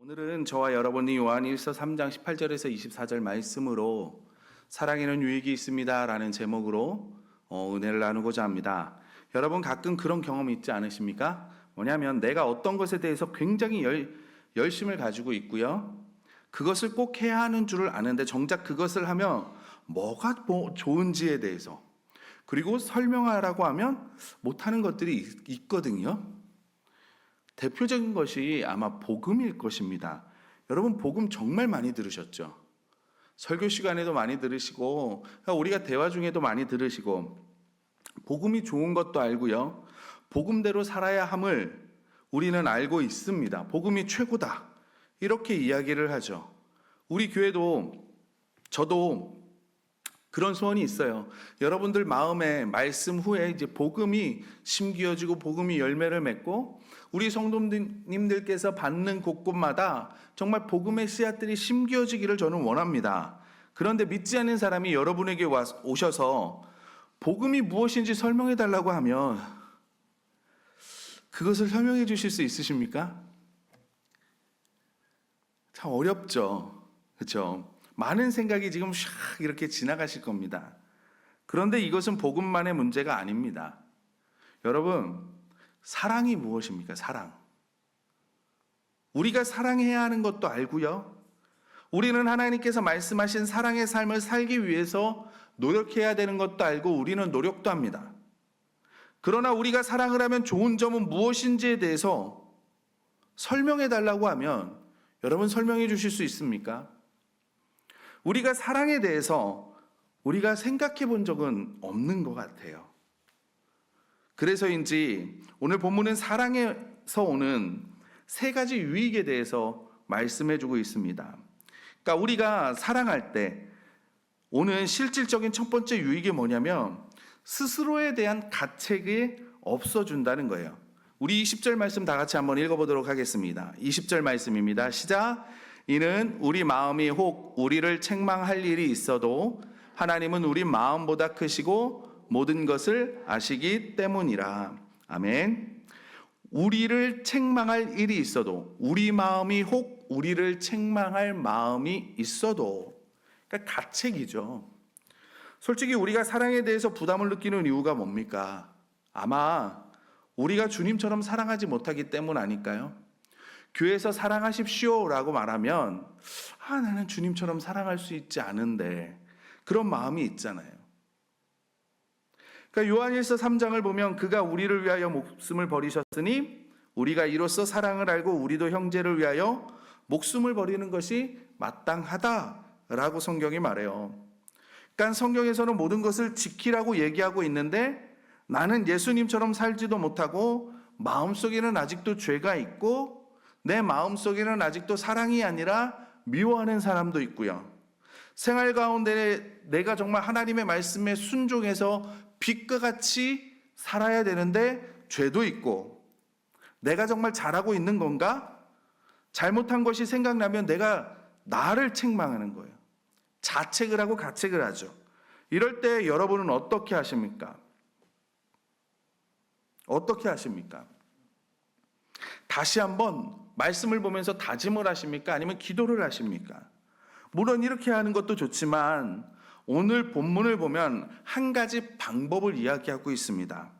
오늘은 저와 여러분이 요한일서 3장 18절에서 24절 말씀으로 사랑에는 유익이 있습니다 라는 제목으로 은혜를 나누고자 합니다. 여러분 가끔 그런 경험 있지 않으십니까? 뭐냐면 내가 어떤 것에 대해서 굉장히 열심을 가지고 있고요, 그것을 꼭 해야 하는 줄을 아는데 정작 그것을 하면 뭐가 좋은지에 대해서, 그리고 설명하라고 하면 못하는 것들이 있거든요. 대표적인 것이 아마 복음일 것입니다. 여러분 복음 정말 많이 들으셨죠? 설교 시간에도 많이 들으시고 우리가 대화 중에도 많이 들으시고, 복음이 좋은 것도 알고요, 복음대로 살아야 함을 우리는 알고 있습니다. 복음이 최고다 이렇게 이야기를 하죠. 우리 교회도 저도 그런 소원이 있어요. 여러분들 마음에 말씀 후에 이제 복음이 심기어지고 복음이 열매를 맺고 우리 성도님들께서 받는 곳곳마다 정말 복음의 씨앗들이 심기어지기를 저는 원합니다. 그런데 믿지 않는 사람이 여러분에게 오셔서 복음이 무엇인지 설명해 달라고 하면 그것을 설명해 주실 수 있으십니까? 참 어렵죠. 그렇죠? 많은 생각이 지금 샥 이렇게 지나가실 겁니다. 그런데 이것은 복음만의 문제가 아닙니다. 여러분, 사랑이 무엇입니까? 사랑. 우리가 사랑해야 하는 것도 알고요, 우리는 하나님께서 말씀하신 사랑의 삶을 살기 위해서 노력해야 되는 것도 알고 우리는 노력도 합니다. 그러나 우리가 사랑을 하면 좋은 점은 무엇인지에 대해서 설명해 달라고 하면 여러분 설명해 주실 수 있습니까? 우리가 사랑에 대해서 우리가 생각해 본 적은 없는 것 같아요. 그래서인지 오늘 본문은 사랑에서 오는 세 가지 유익에 대해서 말씀해 주고 있습니다. 그러니까 우리가 사랑할 때 오는 실질적인 첫 번째 유익이 뭐냐면 스스로에 대한 가책이 없어준다는 거예요. 우리 20절 말씀 다 같이 한번 읽어보도록 하겠습니다. 20절 말씀입니다. 시작. 이는 우리 마음이 혹 우리를 책망할 일이 있어도 하나님은 우리 마음보다 크시고 모든 것을 아시기 때문이라. 아멘. 우리를 책망할 일이 있어도, 우리 마음이 혹 우리를 책망할 마음이 있어도, 그러니까 가책이죠. 솔직히 우리가 사랑에 대해서 부담을 느끼는 이유가 뭡니까? 아마 우리가 주님처럼 사랑하지 못하기 때문 아닐까요? 교회에서 사랑하십시오 라고 말하면 나는 주님처럼 사랑할 수 있지 않은데, 그런 마음이 있잖아요. 그러니까 요한일서 3장을 보면 그가 우리를 위하여 목숨을 버리셨으니 우리가 이로써 사랑을 알고 우리도 형제를 위하여 목숨을 버리는 것이 마땅하다라고 성경이 말해요. 그러니까 성경에서는 모든 것을 지키라고 얘기하고 있는데 나는 예수님처럼 살지도 못하고 마음속에는 아직도 죄가 있고 내 마음속에는 아직도 사랑이 아니라 미워하는 사람도 있고요. 생활 가운데 내가 정말 하나님의 말씀에 순종해서 빛과 같이 살아야 되는데 죄도 있고, 내가 정말 잘하고 있는 건가? 잘못한 것이 생각나면 내가 나를 책망하는 거예요. 자책을 하고 가책을 하죠. 이럴 때 여러분은 어떻게 하십니까? 어떻게 하십니까? 다시 한번 말씀을 보면서 다짐을 하십니까? 아니면 기도를 하십니까? 물론 이렇게 하는 것도 좋지만 오늘 본문을 보면 한 가지 방법을 이야기하고 있습니다.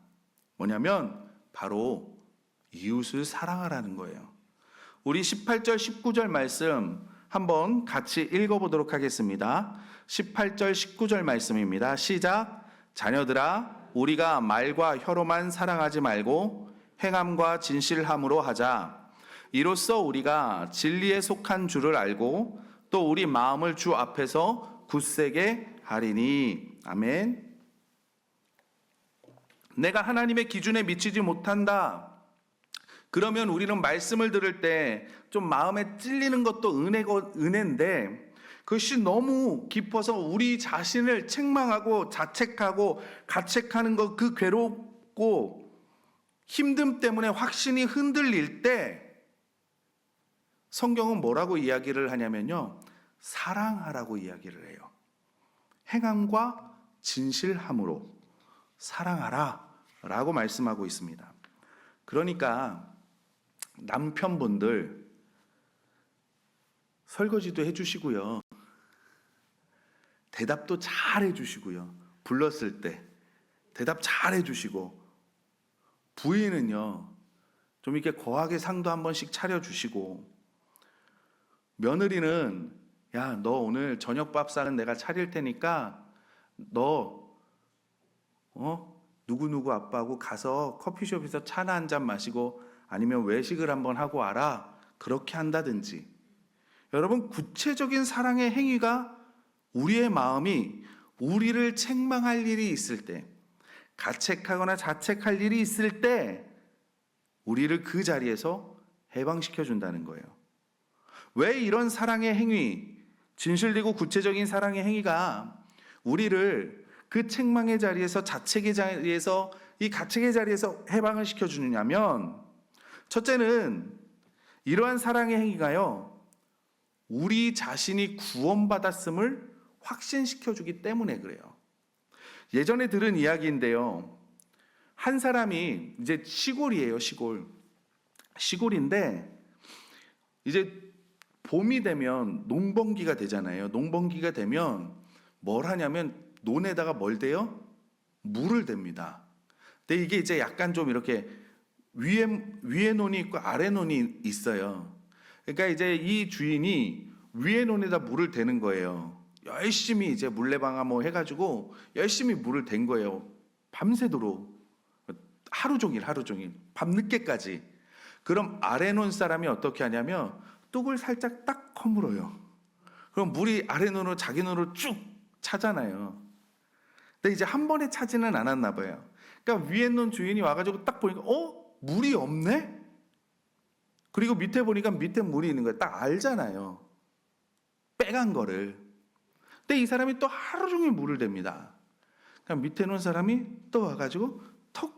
뭐냐면 바로 이웃을 사랑하라는 거예요. 우리 18절 19절 말씀 한번 같이 읽어보도록 하겠습니다. 18절 19절 말씀입니다. 시작. 자녀들아, 우리가 말과 혀로만 사랑하지 말고 행함과 진실함으로 하자. 이로써 우리가 진리에 속한 줄을 알고 또 우리 마음을 주 앞에서 굳세게 하리니. 아멘. 내가 하나님의 기준에 미치지 못한다, 그러면 우리는 말씀을 들을 때 좀 마음에 찔리는 것도 은혜인데 그것이 너무 깊어서 우리 자신을 책망하고 자책하고 가책하는 것, 그 괴롭고 힘듦 때문에 확신이 흔들릴 때 성경은 뭐라고 이야기를 하냐면요, 사랑하라고 이야기를 해요. 행함과 진실함으로 사랑하라 라고 말씀하고 있습니다. 그러니까 남편분들 설거지도 해주시고요. 대답도 잘 해주시고요. 불렀을 때 대답 잘 해주시고, 부인은요 좀 이렇게 거하게 상도 한 번씩 차려주시고, 며느리는 야, 너 오늘 저녁 밥상은 내가 차릴 테니까 너 누구누구 아빠하고 가서 커피숍에서 차나 한 잔 마시고 아니면 외식을 한번 하고 와라, 그렇게 한다든지. 여러분, 구체적인 사랑의 행위가 우리의 마음이 우리를 책망할 일이 있을 때, 가책하거나 자책할 일이 있을 때 우리를 그 자리에서 해방시켜 준다는 거예요. 왜 이런 사랑의 행위, 진실되고 구체적인 사랑의 행위가 우리를 그 책망의 자리에서, 자책의 자리에서, 이 가책의 자리에서 해방을 시켜주느냐면, 첫째는 이러한 사랑의 행위가요, 우리 자신이 구원받았음을 확신시켜주기 때문에 그래요. 예전에 들은 이야기인데요, 한 사람이, 이제 시골이에요, 시골인데 이제 봄이 되면 농번기가 되잖아요. 농번기가 되면 뭘 하냐면 논에다가 뭘 대요? 물을 댑니다. 근데 이게 이제 약간 좀 이렇게 위에 논이 있고 아래 논이 있어요. 그러니까 이제 이 주인이 위에 논에다 물을 대는 거예요. 열심히 이제 물레방아 뭐 해가지고 열심히 물을 댄 거예요. 밤새도록, 하루 종일 밤늦게까지. 그럼 아래 논 사람이 어떻게 하냐면 뚝을 살짝 딱 허물어요. 그럼 물이 아래 논으로, 자기 논으로 쭉 차잖아요. 근데 이제 한 번에 차지는 않았나 봐요. 그러니까 위에 논 주인이 와가지고 딱 보니까 물이 없네? 그리고 밑에 보니까 밑에 물이 있는 거예요. 딱 알잖아요, 빼간 거를. 근데 이 사람이 또 하루 종일 물을 댑니다. 그러니까 밑에 놓은 사람이 또 와가지고 턱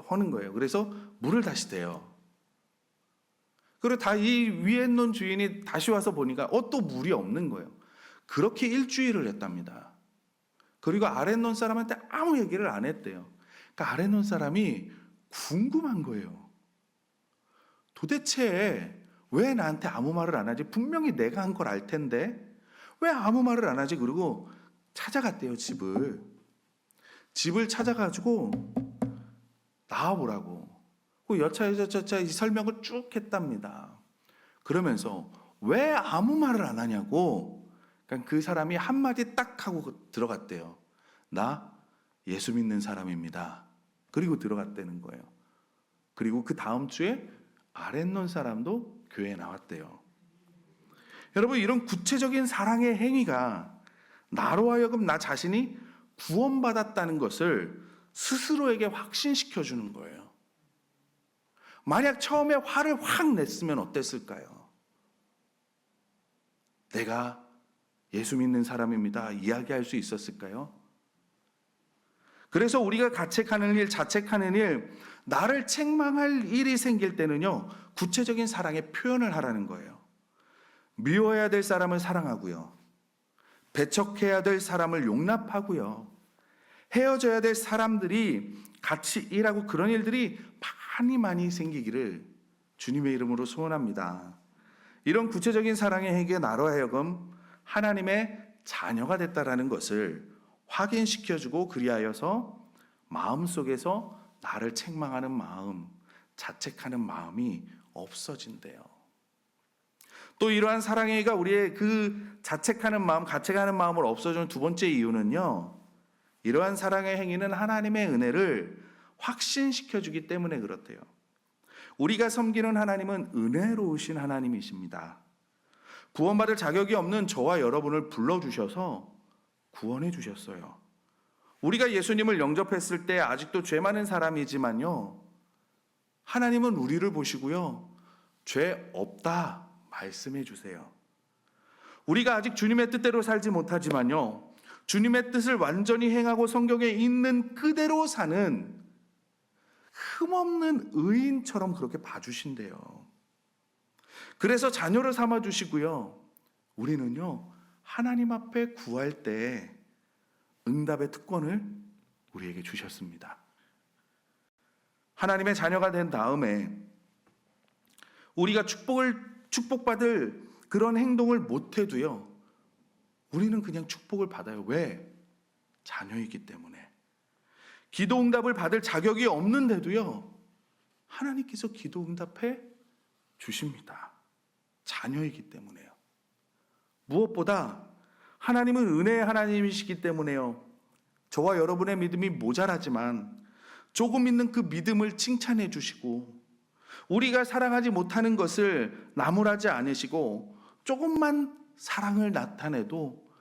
하는 거예요. 그래서 물을 다시 대요. 그리고 다 이 위에 놓은 주인이 다시 와서 보니까 또 물이 없는 거예요. 그렇게 일주일을 했답니다. 그리고 아래 놓은 사람한테 아무 얘기를 안 했대요. 그러니까 아래 놓은 사람이 궁금한 거예요. 도대체 왜 나한테 아무 말을 안 하지? 분명히 내가 한 걸 알 텐데 왜 아무 말을 안 하지? 그리고 찾아갔대요, 집을 찾아가지고 나와보라고. 그 여차저차 설명을 쭉 했답니다. 그러면서 왜 아무 말을 안 하냐고. 그러니까 그 사람이 한마디 딱 하고 들어갔대요. 나 예수 믿는 사람입니다. 그리고 들어갔다는 거예요. 그리고 그 다음 주에 아랫논 사람도 교회에 나왔대요. 여러분, 이런 구체적인 사랑의 행위가 나로 하여금 나 자신이 구원받았다는 것을 스스로에게 확신시켜 주는 거예요. 만약 처음에 화를 확 냈으면 어땠을까요? 내가 예수 믿는 사람입니다 이야기할 수 있었을까요? 그래서 우리가 가책하는 일, 자책하는 일, 나를 책망할 일이 생길 때는요, 구체적인 사랑의 표현을 하라는 거예요. 미워해야 될 사람을 사랑하고요, 배척해야 될 사람을 용납하고요, 헤어져야 될 사람들이 같이 일하고 그런 일들이 많이 생기기를 주님의 이름으로 소원합니다. 이런 구체적인 사랑의 행위가 나로 하여금 하나님의 자녀가 됐다라는 것을 확인시켜주고, 그리하여서 마음속에서 나를 책망하는 마음, 자책하는 마음이 없어진대요. 또 이러한 사랑의 행위가 우리의 그 자책하는 마음, 가책하는 마음을 없어지는 두 번째 이유는요, 이러한 사랑의 행위는 하나님의 은혜를 확신시켜주기 때문에 그렇대요. 우리가 섬기는 하나님은 은혜로우신 하나님이십니다. 구원받을 자격이 없는 저와 여러분을 불러주셔서 구원해 주셨어요. 우리가 예수님을 영접했을 때 아직도 죄 많은 사람이지만요, 하나님은 우리를 보시고요, 죄 없다 말씀해 주세요. 우리가 아직 주님의 뜻대로 살지 못하지만요, 주님의 뜻을 완전히 행하고 성경에 있는 그대로 사는 흠없는 의인처럼 그렇게 봐주신대요. 그래서 자녀를 삼아주시고요, 우리는요, 하나님 앞에 구할 때 응답의 특권을 우리에게 주셨습니다. 하나님의 자녀가 된 다음에 우리가 축복받을 그런 행동을 못해도요, 우리는 그냥 축복을 받아요. 왜? 자녀이기 때문에. 기도 응답을 받을 자격이 없는데도요, 하나님께서 기도 응답해 주십니다. 자녀이기 때문에요. 무엇보다 하나님은 은혜의 하나님이시기 때문에요, 저와 여러분의 믿음이 모자라지만 조금 있는 그 믿음을 칭찬해 주시고, 우리가 사랑하지 못하는 것을 나무라지 않으시고 조금만 사랑을 나타내도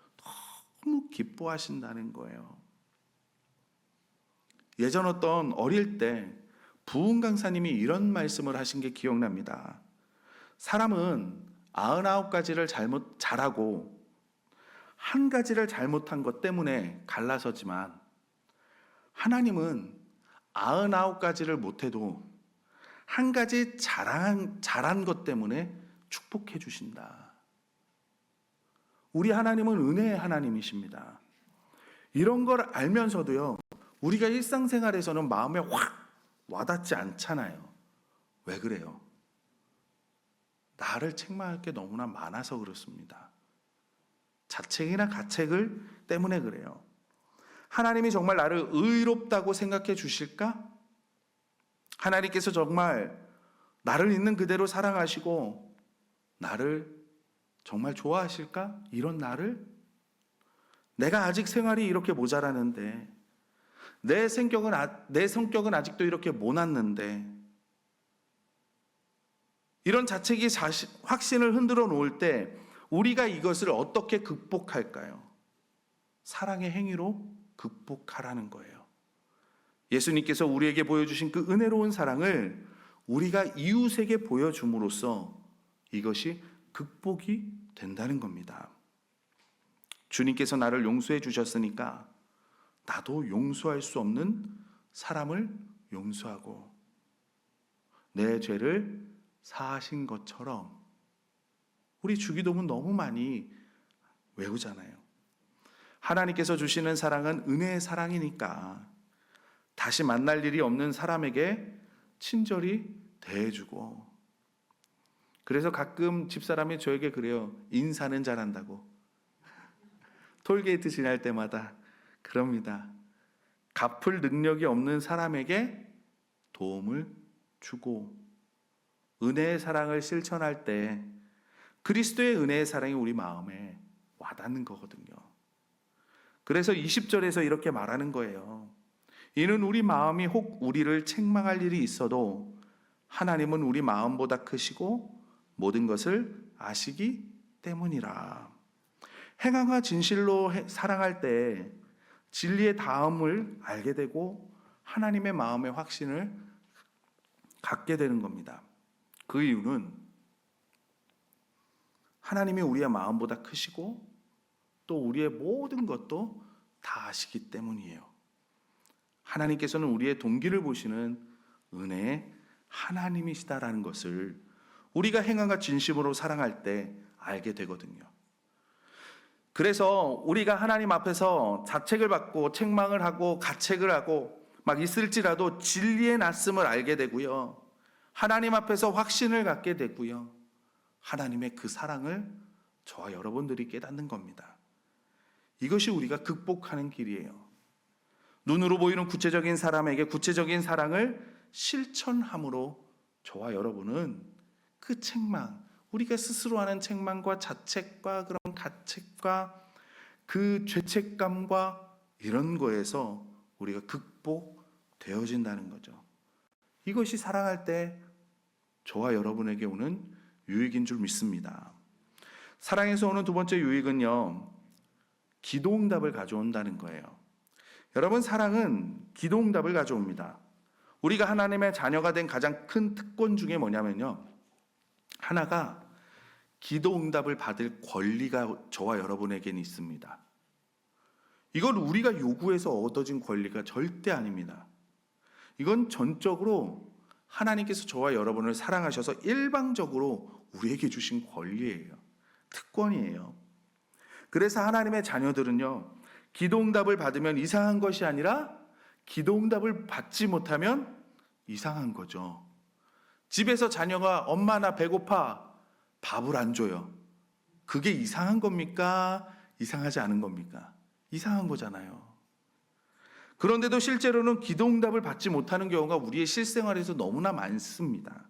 너무 기뻐하신다는 거예요. 예전 어떤 어릴 때 부흥 강사님이 이런 말씀을 하신 게 기억납니다. 사람은 99가지를 잘하고 한 가지를 잘못한 것 때문에 갈라서지만, 하나님은 99가지를 못해도 한 가지 잘한 것 때문에 축복해 주신다. 우리 하나님은 은혜의 하나님이십니다. 이런 걸 알면서도요, 우리가 일상생활에서는 마음에 확 와닿지 않잖아요. 왜 그래요? 나를 책망할 게 너무나 많아서 그렇습니다. 자책이나 가책을 때문에 그래요. 하나님이 정말 나를 의롭다고 생각해 주실까? 하나님께서 정말 나를 있는 그대로 사랑하시고 나를 정말 좋아하실까? 이런 나를? 내가 아직 생활이 이렇게 모자라는데, 내 성격은 아직도 이렇게 모났는데, 이런 자책이 확신을 흔들어 놓을 때 우리가 이것을 어떻게 극복할까요? 사랑의 행위로 극복하라는 거예요. 예수님께서 우리에게 보여주신 그 은혜로운 사랑을 우리가 이웃에게 보여줌으로써 이것이 극복이 된다는 겁니다. 주님께서 나를 용서해 주셨으니까 나도 용서할 수 없는 사람을 용서하고 내 죄를 사하신 것처럼, 우리 주기도문 너무 많이 외우잖아요. 하나님께서 주시는 사랑은 은혜의 사랑이니까 다시 만날 일이 없는 사람에게 친절히 대해주고, 그래서 가끔 집사람이 저에게 그래요. 인사는 잘한다고. 톨게이트 지날 때마다 그럽니다. 갚을 능력이 없는 사람에게 도움을 주고, 은혜의 사랑을 실천할 때 그리스도의 은혜의 사랑이 우리 마음에 와닿는 거거든요. 그래서 20절에서 이렇게 말하는 거예요. 이는 우리 마음이 혹 우리를 책망할 일이 있어도 하나님은 우리 마음보다 크시고 모든 것을 아시기 때문이라. 행함과 진실로 사랑할 때 진리의 다음을 알게 되고 하나님의 마음의 확신을 갖게 되는 겁니다. 그 이유는 하나님이 우리의 마음보다 크시고 또 우리의 모든 것도 다 아시기 때문이에요. 하나님께서는 우리의 동기를 보시는 은혜의 하나님이시다라는 것을 우리가 행함과 진심으로 사랑할 때 알게 되거든요. 그래서 우리가 하나님 앞에서 자책을 받고 책망을 하고 가책을 하고 막 있을지라도 진리의 낯섦을 알게 되고요. 하나님 앞에서 확신을 갖게 되고요. 하나님의 그 사랑을 저와 여러분들이 깨닫는 겁니다. 이것이 우리가 극복하는 길이에요. 눈으로 보이는 구체적인 사람에게 구체적인 사랑을 실천함으로 저와 여러분은 그 책망, 우리가 스스로 하는 책망과 자책과 그런 가책과 그 죄책감과 이런 거에서 우리가 극복되어진다는 거죠. 이것이 사랑할 때 저와 여러분에게 오는 유익인 줄 믿습니다. 사랑에서 오는 두 번째 유익은요, 기도응답을 가져온다는 거예요. 여러분, 사랑은 기도응답을 가져옵니다. 우리가 하나님의 자녀가 된 가장 큰 특권 중에 뭐냐면요, 하나가 기도응답을 받을 권리가 저와 여러분에게는 있습니다. 이건 우리가 요구해서 얻어진 권리가 절대 아닙니다. 이건 전적으로 하나님께서 저와 여러분을 사랑하셔서 일방적으로 우리에게 주신 권리예요. 특권이에요. 그래서 하나님의 자녀들은요, 기도응답을 받으면 이상한 것이 아니라 기도응답을 받지 못하면 이상한 거죠. 집에서 자녀가 엄마 나 배고파, 밥을 안 줘요. 그게 이상한 겁니까? 이상하지 않은 겁니까? 이상한 거잖아요. 그런데도 실제로는 기도응답을 받지 못하는 경우가 우리의 실생활에서 너무나 많습니다.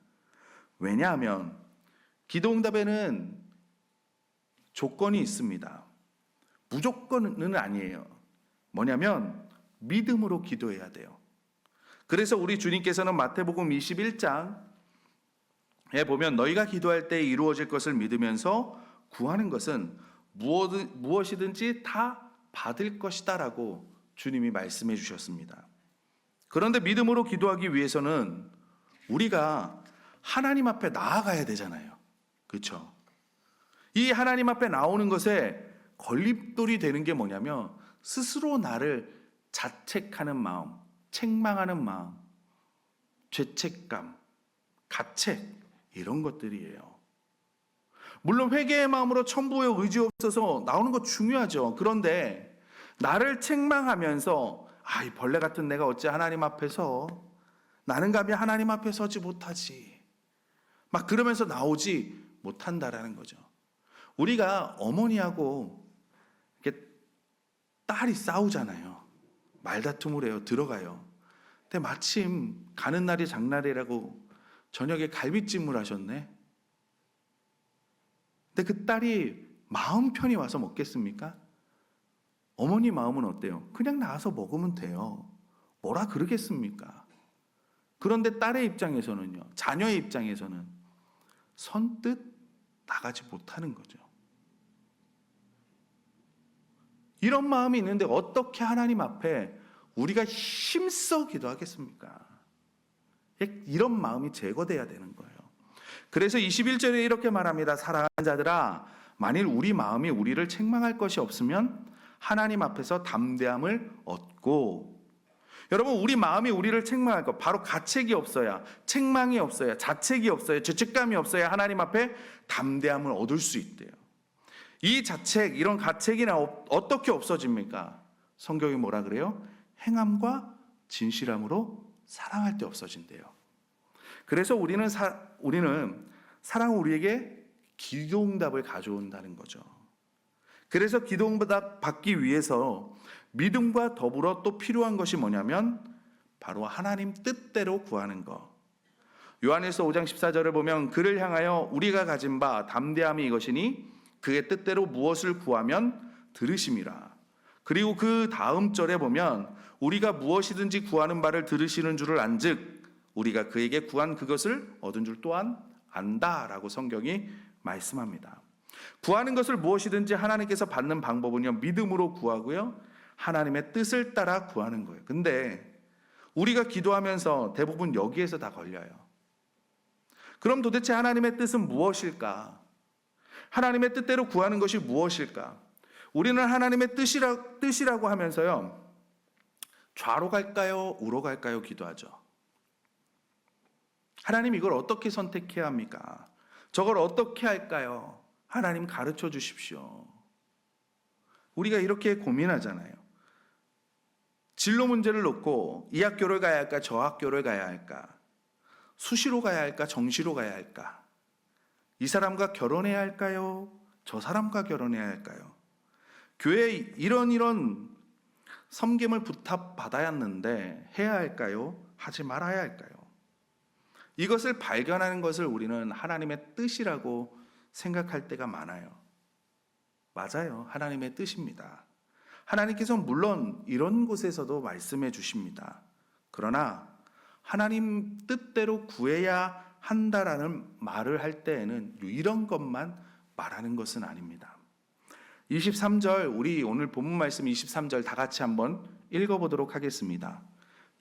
왜냐하면 기도응답에는 조건이 있습니다. 무조건은 아니에요. 뭐냐면 믿음으로 기도해야 돼요. 그래서 우리 주님께서는 마태복음 21장에 보면 너희가 기도할 때 이루어질 것을 믿으면서 구하는 것은 무엇이든지 다 받을 것이다 라고 주님이 말씀해 주셨습니다. 그런데 믿음으로 기도하기 위해서는 우리가 하나님 앞에 나아가야 되잖아요. 그렇죠? 이 하나님 앞에 나오는 것에 걸림돌이 되는 게 뭐냐면 스스로 나를 자책하는 마음, 책망하는 마음, 죄책감, 가책 이런 것들이에요. 물론 회개의 마음으로 천부에 의지 없어서 나오는 거 중요하죠. 그런데 나를 책망하면서 이 벌레 같은 내가 어찌 하나님 앞에서 나는 감히 하나님 앞에 서지 못하지 막 그러면서 나오지 못한다라는 거죠. 우리가 어머니하고 이렇게 딸이 싸우잖아요. 말다툼을 해요. 들어가요. 근데 마침 가는 날이 장날이라고 저녁에 갈비찜을 하셨네. 근데 그 딸이 마음 편히 와서 먹겠습니까? 어머니 마음은 어때요? 그냥 나와서 먹으면 돼요. 뭐라 그러겠습니까? 그런데 딸의 입장에서는요, 자녀의 입장에서는 선뜻 나가지 못하는 거죠. 이런 마음이 있는데 어떻게 하나님 앞에 우리가 힘써 기도하겠습니까? 이런 마음이 제거돼야 되는 거예요. 그래서 21절에 이렇게 말합니다. 사랑하는 자들아, 만일 우리 마음이 우리를 책망할 것이 없으면 하나님 앞에서 담대함을 얻고, 여러분 우리 마음이 우리를 책망할 것, 바로 가책이 없어야, 책망이 없어야, 자책이 없어야, 죄책감이 없어야 하나님 앞에 담대함을 얻을 수 있대요. 이 자책, 이런 가책이나 어떻게 없어집니까? 성경이 뭐라 그래요? 행함과 진실함으로 사랑할 때 없어진대요. 그래서 우리는 사랑은 우리에게 기도응답을 가져온다는 거죠. 그래서 기도응답 받기 위해서 믿음과 더불어 또 필요한 것이 뭐냐면 바로 하나님 뜻대로 구하는 것. 요한일서 5장 14절을 보면 그를 향하여 우리가 가진 바 담대함이 이것이니 그의 뜻대로 무엇을 구하면 들으심이라. 그리고 그 다음 절에 보면 우리가 무엇이든지 구하는 바를 들으시는 줄을 안즉 우리가 그에게 구한 그것을 얻은 줄 또한 안다라고 성경이 말씀합니다. 구하는 것을 무엇이든지 하나님께서 받는 방법은요, 믿음으로 구하고요, 하나님의 뜻을 따라 구하는 거예요. 근데 우리가 기도하면서 대부분 여기에서 다 걸려요. 그럼 도대체 하나님의 뜻은 무엇일까? 하나님의 뜻대로 구하는 것이 무엇일까? 우리는 하나님의 뜻이라고 하면서요, 좌로 갈까요? 우로 갈까요? 기도하죠. 하나님 이걸 어떻게 선택해야 합니까? 저걸 어떻게 할까요? 하나님 가르쳐 주십시오. 우리가 이렇게 고민하잖아요. 진로 문제를 놓고 이 학교를 가야 할까? 저 학교를 가야 할까? 수시로 가야 할까? 정시로 가야 할까? 이 사람과 결혼해야 할까요? 저 사람과 결혼해야 할까요? 교회에 이런 섬김을 부탁받아야 하는데 해야 할까요? 하지 말아야 할까요? 이것을 발견하는 것을 우리는 하나님의 뜻이라고 생각할 때가 많아요. 맞아요. 하나님의 뜻입니다. 하나님께서 물론 이런 곳에서도 말씀해 주십니다. 그러나 하나님 뜻대로 구해야 한다라는 말을 할 때에는 이런 것만 말하는 것은 아닙니다. 23절, 우리 오늘 본문 말씀 23절 다 같이 한번 읽어보도록 하겠습니다.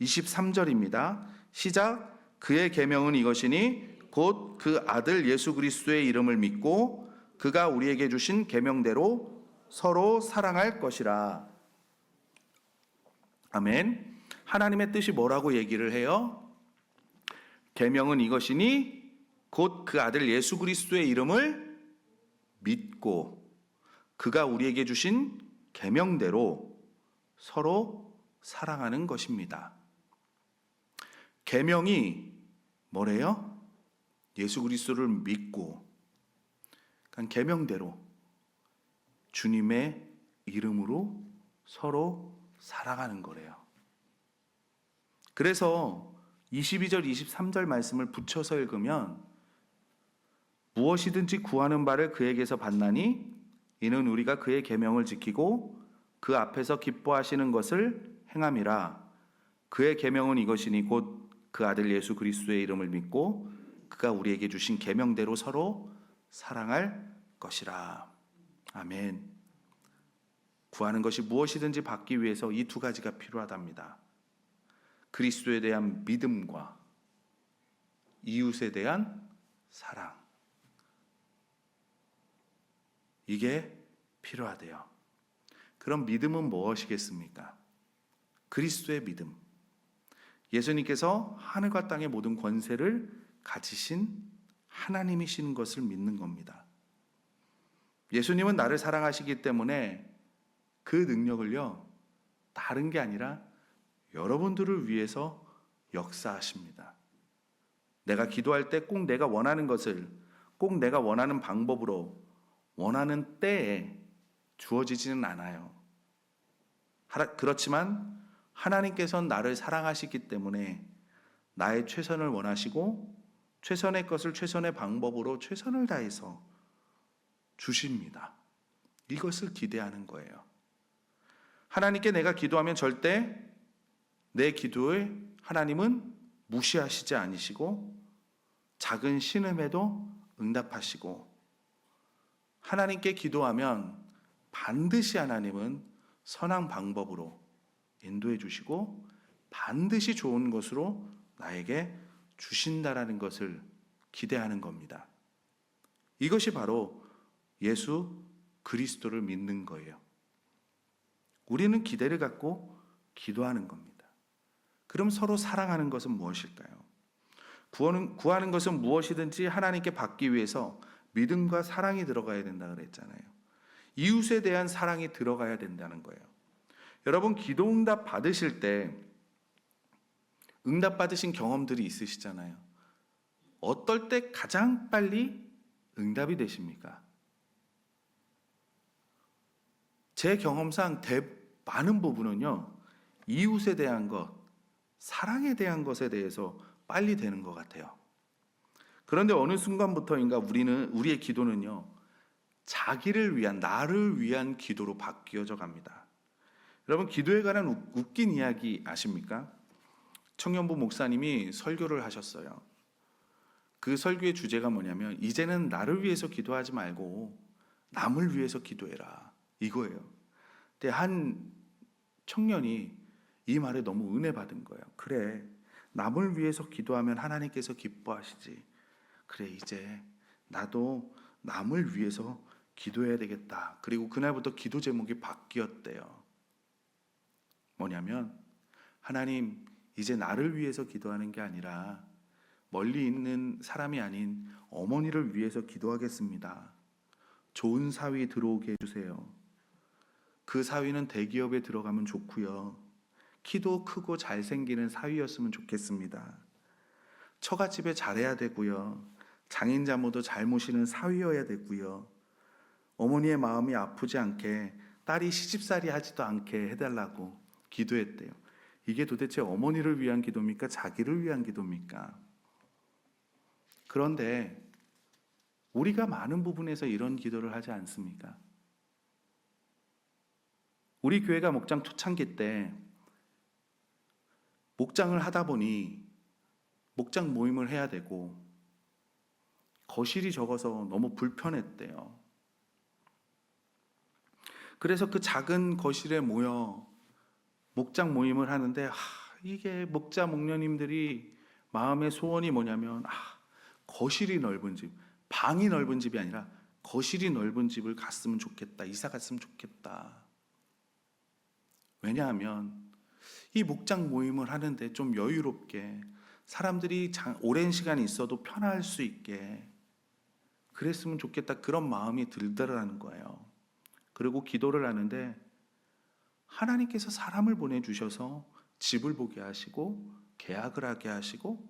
23절입니다. 시작. 그의 계명은 이것이니 곧 그 아들 예수 그리스도의 이름을 믿고 그가 우리에게 주신 계명대로 서로 사랑할 것이라. 아멘. 하나님의 뜻이 뭐라고 얘기를 해요? 계명은 이것이니 곧 그 아들 예수 그리스도의 이름을 믿고 그가 우리에게 주신 계명대로 서로 사랑하는 것입니다. 계명이 뭐래요? 예수 그리스도를 믿고, 그러니까 계명대로 주님의 이름으로 서로 사랑하는 거래요. 그래서 22절, 23절 말씀을 붙여서 읽으면 무엇이든지 구하는 바를 그에게서 받나니 이는 우리가 그의 계명을 지키고 그 앞에서 기뻐하시는 것을 행함이라. 그의 계명은 이것이니 곧 그 아들 예수 그리스도의 이름을 믿고 그가 우리에게 주신 계명대로 서로 사랑할 것이라. 아멘. 구하는 것이 무엇이든지 받기 위해서 이 두 가지가 필요하답니다. 그리스도에 대한 믿음과 이웃에 대한 사랑. 이게 필요하대요. 그럼 믿음은 무엇이겠습니까? 그리스도의 믿음. 예수님께서 하늘과 땅의 모든 권세를 가지신 하나님이신 것을 믿는 겁니다. 예수님은 나를 사랑하시기 때문에 그 능력을요, 다른 게 아니라 여러분들을 위해서 역사하십니다. 내가 기도할 때 꼭 내가 원하는 것을 꼭 내가 원하는 방법으로 원하는 때에 주어지지는 않아요. 그렇지만 하나님께서는 나를 사랑하시기 때문에 나의 최선을 원하시고 최선의 것을 최선의 방법으로 최선을 다해서 주십니다. 이것을 기대하는 거예요. 하나님께 내가 기도하면 절대 내 기도를 하나님은 무시하시지 않으시고 작은 신음에도 응답하시고, 하나님께 기도하면 반드시 하나님은 선한 방법으로 인도해 주시고 반드시 좋은 것으로 나에게 주신다라는 것을 기대하는 겁니다. 이것이 바로 예수 그리스도를 믿는 거예요. 우리는 기대를 갖고 기도하는 겁니다. 그럼 서로 사랑하는 것은 무엇일까요? 구하는 것은 무엇이든지 하나님께 받기 위해서 믿음과 사랑이 들어가야 된다 그랬잖아요. 이웃에 대한 사랑이 들어가야 된다는 거예요. 여러분, 기도 응답 받으실 때 응답 받으신 경험들이 있으시잖아요. 어떨 때 가장 빨리 응답이 되십니까? 제 경험상 많은 부분은요, 이웃에 대한 것, 사랑에 대한 것에 대해서 빨리 되는 것 같아요. 그런데 어느 순간부터인가 우리의 기도는요, 자기를 위한, 나를 위한 기도로 바뀌어져 갑니다. 여러분, 기도에 관한 웃긴 이야기 아십니까? 청년부 목사님이 설교를 하셨어요. 그 설교의 주제가 뭐냐면, 이제는 나를 위해서 기도하지 말고 남을 위해서 기도해라, 이거예요. 근데 한 청년이 이 말에 너무 은혜 받은 거예요. 그래, 남을 위해서 기도하면 하나님께서 기뻐하시지. 그래, 이제 나도 남을 위해서 기도해야 되겠다. 그리고 그날부터 기도 제목이 바뀌었대요. 뭐냐면, 하나님, 이제 나를 위해서 기도하는 게 아니라 멀리 있는 사람이 아닌 어머니를 위해서 기도하겠습니다. 좋은 사위 들어오게 해주세요. 그 사위는 대기업에 들어가면 좋고요. 키도 크고 잘생기는 사위였으면 좋겠습니다. 처갓집에 잘해야 되고요. 장인 장모도 잘 모시는 사위여야 되고요. 어머니의 마음이 아프지 않게, 딸이 시집살이 하지도 않게 해달라고 기도했대요. 이게 도대체 어머니를 위한 기도입니까? 자기를 위한 기도입니까? 그런데 우리가 많은 부분에서 이런 기도를 하지 않습니까? 우리 교회가 목장 초창기 때 목장을 하다 보니 목장 모임을 해야 되고 거실이 적어서 너무 불편했대요. 그래서 그 작은 거실에 모여 목장 모임을 하는데, 이게 목자님들이 마음의 소원이 뭐냐면, 거실이 넓은 집, 방이 넓은 집이 아니라 거실이 넓은 집을 갔으면 좋겠다, 이사 갔으면 좋겠다. 왜냐하면 이 목장 모임을 하는데 좀 여유롭게 사람들이 오랜 시간 있어도 편할 수 있게 그랬으면 좋겠다, 그런 마음이 들더라는 거예요. 그리고 기도를 하는데 하나님께서 사람을 보내주셔서 집을 보게 하시고 계약을 하게 하시고,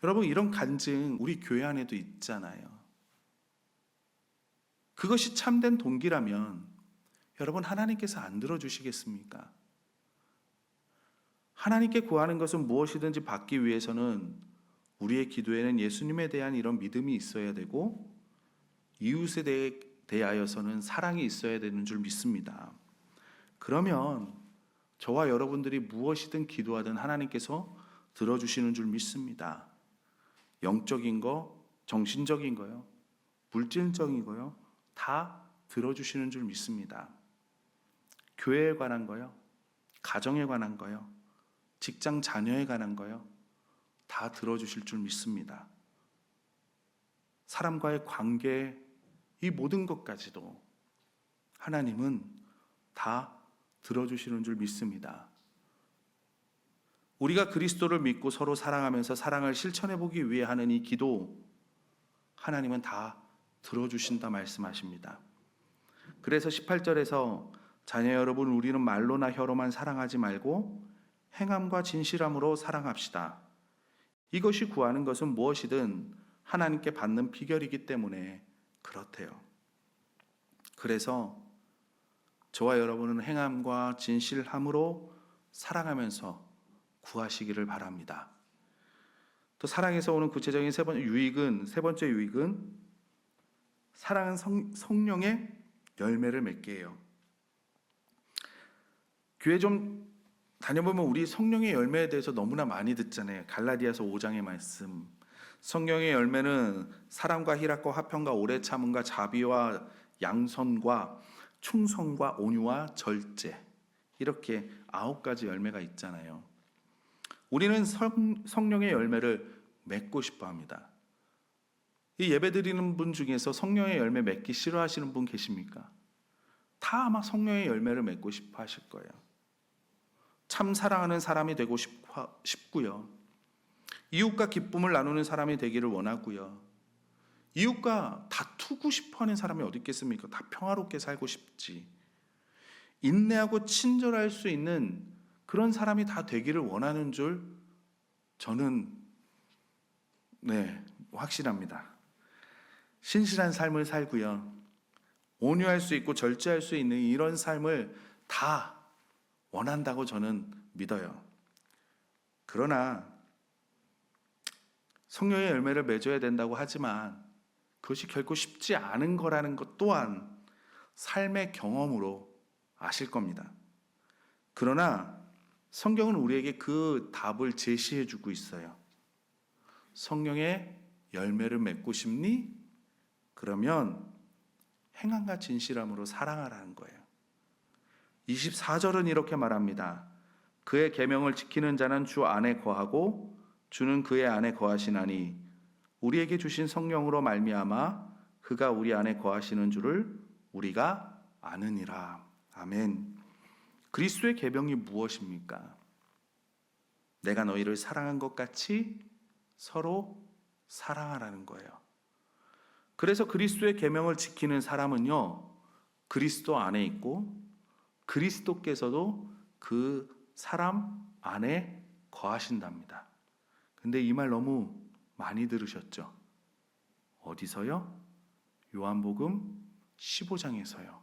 여러분, 이런 간증 우리 교회 안에도 있잖아요. 그것이 참된 동기라면 여러분, 하나님께서 안 들어주시겠습니까? 하나님께 구하는 것은 무엇이든지 받기 위해서는 우리의 기도에는 예수님에 대한 이런 믿음이 있어야 되고 이웃에 대하여서는 사랑이 있어야 되는 줄 믿습니다. 그러면 저와 여러분들이 무엇이든 기도하든 하나님께서 들어주시는 줄 믿습니다. 영적인 거, 정신적인 거요, 물질적인 거요, 다 들어주시는 줄 믿습니다. 교회에 관한 거요, 가정에 관한 거요, 직장 자녀에 관한 거요, 다 들어주실 줄 믿습니다. 사람과의 관계, 이 모든 것까지도 하나님은 다 들어주시는 줄 믿습니다. 우리가 그리스도를 믿고 서로 사랑하면서 사랑을 실천해 보기 위해 하는 이 기도, 하나님은 다 들어주신다 말씀하십니다. 그래서 18절에서 자녀 여러분, 우리는 말로나 혀로만 사랑하지 말고 행함과 진실함으로 사랑합시다. 이것이 구하는 것은 무엇이든 하나님께 받는 비결이기 때문에 그렇대요. 그래서 저와 여러분은 행함과 진실함으로 사랑하면서 구하시기를 바랍니다. 또 사랑에서 오는 구체적인 세 번째 유익은 사랑은 성령의 열매를 맺게 해요. 교회 좀 다녀보면 우리 성령의 열매에 대해서 너무나 많이 듣잖아요. 갈라디아서 5장의 말씀. 성령의 열매는 사랑과 희락과 화평과 오래 참음과 자비와 양선과 충성과 온유와 절제, 이렇게 9가지 열매가 있잖아요. 우리는 성령의 열매를 맺고 싶어 합니다. 이 예배 드리는 분 중에서 성령의 열매 맺기 싫어하시는 분 계십니까? 다 아마 성령의 열매를 맺고 싶어 하실 거예요. 참 사랑하는 사람이 되고 싶고요. 이웃과 기쁨을 나누는 사람이 되기를 원하고요. 이웃과 다투고 싶어하는 사람이 어디 있겠습니까? 다 평화롭게 살고 싶지. 인내하고 친절할 수 있는 그런 사람이 다 되기를 원하는 줄 저는 확실합니다. 신실한 삶을 살고요. 온유할 수 있고 절제할 수 있는 이런 삶을 다 원한다고 저는 믿어요. 그러나 성령의 열매를 맺어야 된다고 하지만 그것이 결코 쉽지 않은 거라는 것 또한 삶의 경험으로 아실 겁니다. 그러나 성경은 우리에게 그 답을 제시해 주고 있어요. 성령의 열매를 맺고 싶니? 그러면 행함과 진실함으로 사랑하라는 거예요. 24절은 이렇게 말합니다. 그의 계명을 지키는 자는 주 안에 거하고 주는 그의 안에 거하시나니 우리에게 주신 성령으로 말미암아 그가 우리 안에 거하시는 줄을 우리가 아느니라. 아멘. 그리스도의 계명이 무엇입니까? 내가 너희를 사랑한 것 같이 서로 사랑하라는 거예요. 그래서 그리스도의 계명을 지키는 사람은요, 그리스도 안에 있고 그리스도께서도 그 사람 안에 거하신답니다. 근데 이 말 너무 많이 들으셨죠? 어디서요? 요한복음 15장에서요.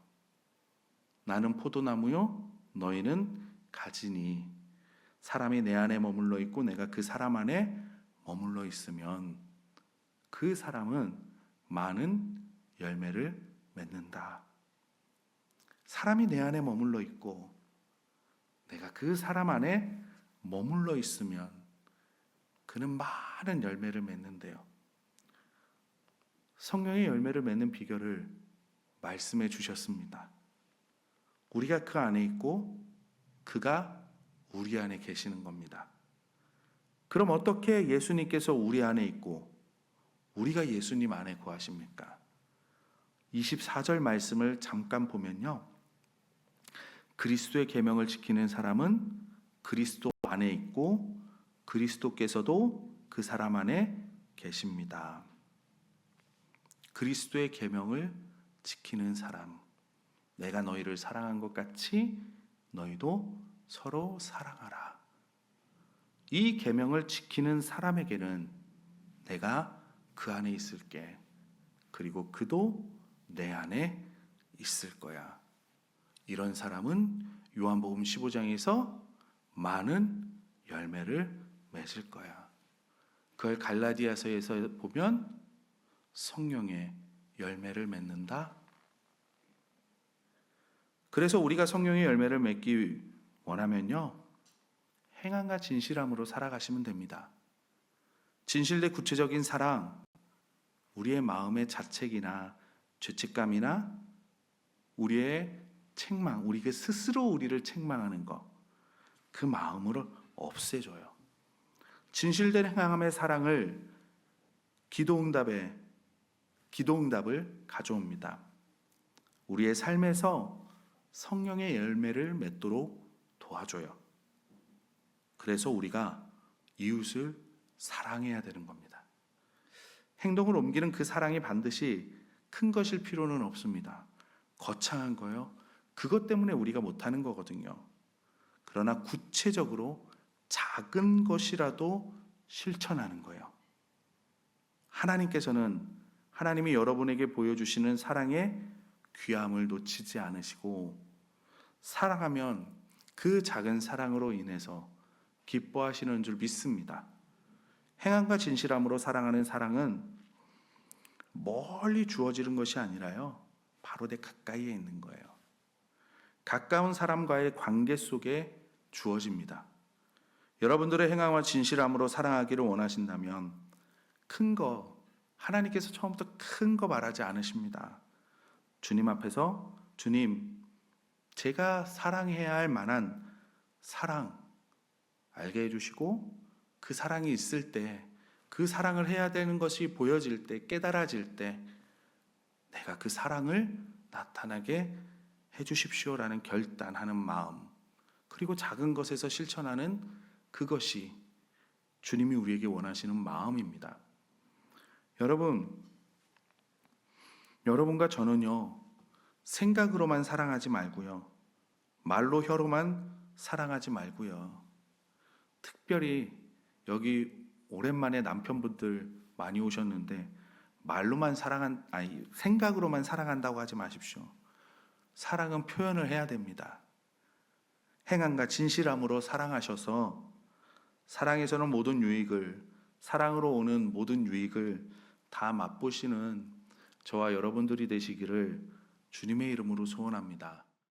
나는 포도나무요, 너희는 가지니 사람이 내 안에 머물러 있고 내가 그 사람 안에 머물러 있으면 그 사람은 많은 열매를 맺는다. 사람이 내 안에 머물러 있고 내가 그 사람 안에 머물러 있으면 그는 많은 열매를 맺는데요. 성령의 열매를 맺는 비결을 말씀해 주셨습니다. 우리가 그 안에 있고 그가 우리 안에 계시는 겁니다. 그럼 어떻게 예수님께서 우리 안에 있고 우리가 예수님 안에 거하십니까? 24절 말씀을 잠깐 보면요. 그리스도의 계명을 지키는 사람은 그리스도 안에 있고 그리스도께서도 그 사람 안에 계십니다. 그리스도의 계명을 지키는 사람, 내가 너희를 사랑한 것 같이 너희도 서로 사랑하라. 이 계명을 지키는 사람에게는 내가 그 안에 있을게. 그리고 그도 내 안에 있을 거야. 이런 사람은 요한복음 15장에서 많은 열매를 맺을 거야. 그걸 갈라디아서에서 보면 성령의 열매를 맺는다. 그래서 우리가 성령의 열매를 맺기 원하면요, 행함과 진실함으로 살아가시면 됩니다. 진실 대 구체적인 사랑, 우리의 마음의 자책이나 죄책감이나 우리의 책망, 우리가 스스로 우리를 책망하는 것, 그 마음을 없애줘요. 진실된 행함의 사랑을 기도응답을 가져옵니다. 우리의 삶에서 성령의 열매를 맺도록 도와줘요. 그래서 우리가 이웃을 사랑해야 되는 겁니다. 행동을 옮기는 그 사랑이 반드시 큰 것일 필요는 없습니다. 거창한 거요. 그것 때문에 우리가 못하는 거거든요. 그러나 구체적으로 작은 것이라도 실천하는 거예요. 하나님이 여러분에게 보여주시는 사랑의 귀함을 놓치지 않으시고, 사랑하면 그 작은 사랑으로 인해서 기뻐하시는 줄 믿습니다. 행함과 진실함으로 사랑하는 사랑은 멀리 주어지는 것이 아니라요, 바로 내 가까이에 있는 거예요. 가까운 사람과의 관계 속에 주어집니다. 여러분들의 행함과 진실함으로 사랑하기를 원하신다면 큰 거, 하나님께서 처음부터 큰 거 말하지 않으십니다. 주님 앞에서, 주님, 제가 사랑해야 할 만한 사랑 알게 해주시고, 그 사랑이 있을 때, 그 사랑을 해야 되는 것이 보여질 때, 깨달아질 때 내가 그 사랑을 나타나게 해주십시오라는 결단하는 마음, 그리고 작은 것에서 실천하는 그것이 주님이 우리에게 원하시는 마음입니다. 여러분과 저는요, 생각으로만 사랑하지 말고요, 말로 혀로만 사랑하지 말고요, 특별히 여기 오랜만에 남편분들 많이 오셨는데 생각으로만 사랑한다고 하지 마십시오. 사랑은 표현을 해야 됩니다. 행함과 진실함으로 사랑하셔서 사랑에서는 모든 유익을, 사랑으로 오는 모든 유익을 다 맛보시는 저와 여러분들이 되시기를 주님의 이름으로 소원합니다.